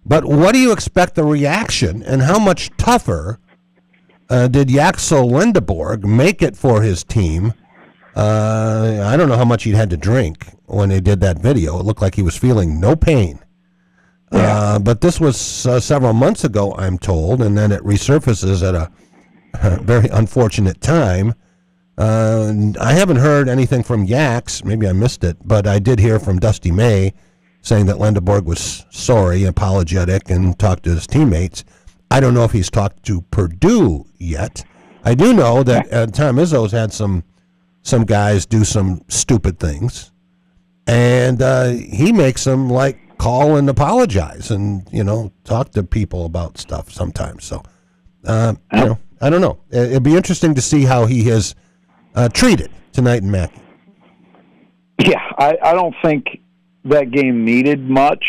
But what do you expect the reaction, and how much tougher did Yaxel Lendeborg make it for his team? I don't know how much he'd had to drink when they did that video. It looked like he was feeling no pain. Yeah. But this was several months ago, I'm told, and then it resurfaces at a very unfortunate time. I haven't heard anything from Yax. Maybe I missed it, but I did hear from Dusty May saying that Lendeborg was sorry, apologetic, and talked to his teammates. I don't know if he's talked to Purdue yet. I do know that Tom Izzo's had some guys do some stupid things, and he makes them like call and apologize and talk to people about stuff sometimes. So I don't know. It'd be interesting to see how he has treated tonight in Mackey. Yeah, I don't think that game needed much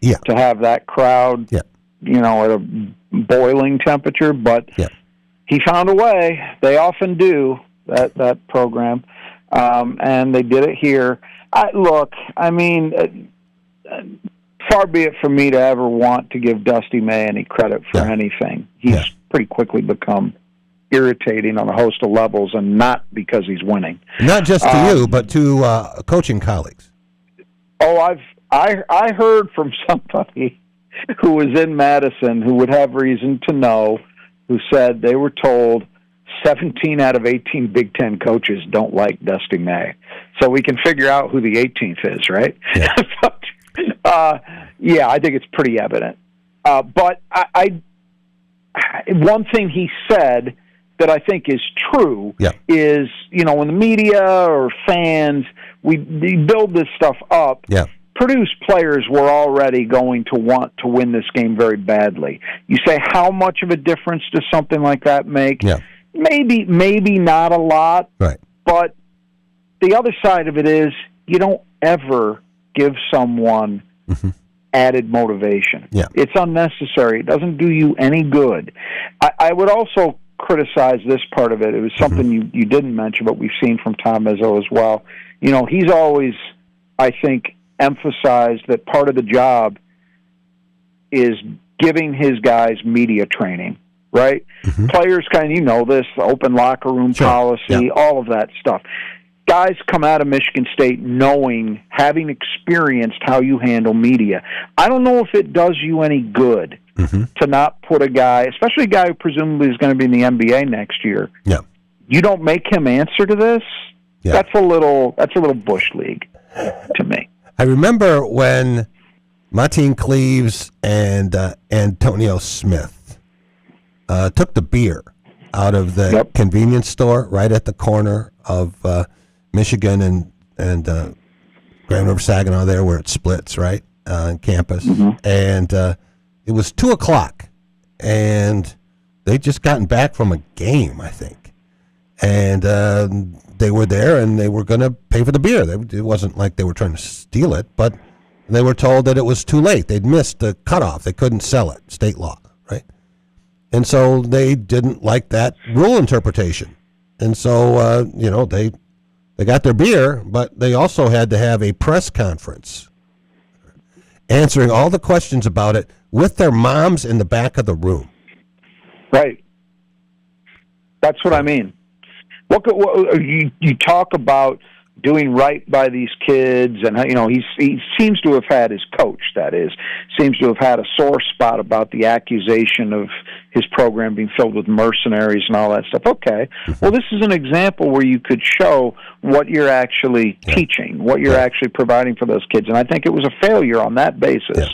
to have that crowd, at a boiling temperature, but he found a way. They often do, that program, and they did it here. Far be it from me to ever want to give Dusty May any credit for anything. He's pretty quickly become irritating on a host of levels, and not because he's winning. Not just to you, but to coaching colleagues. Oh, I heard from somebody who was in Madison who would have reason to know, who said they were told 17 out of 18 Big Ten coaches don't like Dusty May. So we can figure out who the 18th is, right? Yeah, I think it's pretty evident. But one thing he said that I think is true is, when the media or fans, we build this stuff up, Purdue's players were already going to want to win this game very badly. You say, how much of a difference does something like that make? Yeah. Maybe not a lot, right. But the other side of it is you don't ever give someone added motivation. Yeah. It's unnecessary. It doesn't do you any good. I would also criticize this part of it. It was something you didn't mention, but we've seen from Tom Izzo as well. He's always, I think, emphasized that part of the job is giving his guys media training, right? Players this, open locker room policy, all of that stuff. Guys come out of Michigan State having experienced how you handle media. I don't know if it does you any good to not put a guy, especially a guy who presumably is going to be in the NBA next year. Yeah. You don't make him answer to this? Yeah. That's a little Bush League to me. I remember when Martin Cleaves and Antonio Smith took the beer out of the convenience store right at the corner of Michigan and Grand River Saginaw, there where it splits, right, on campus. And it was 2:00, and they'd just gotten back from a game, I think. And they were there, and they were going to pay for the beer. It wasn't like they were trying to steal it, but they were told that it was too late. They'd missed the cutoff. They couldn't sell it, state law, right? And so they didn't like that rule interpretation. And so, they got their beer, but they also had to have a press conference answering all the questions about it with their moms in the back of the room. Right. That's what I mean. What you talk about doing right by these kids, and he seems to have had his coach, that is, seems to have had a sore spot about the accusation of his program being filled with mercenaries and all that stuff. Okay, well, this is an example where you could show what you're actually teaching, what you're actually providing for those kids, and I think it was a failure on that basis.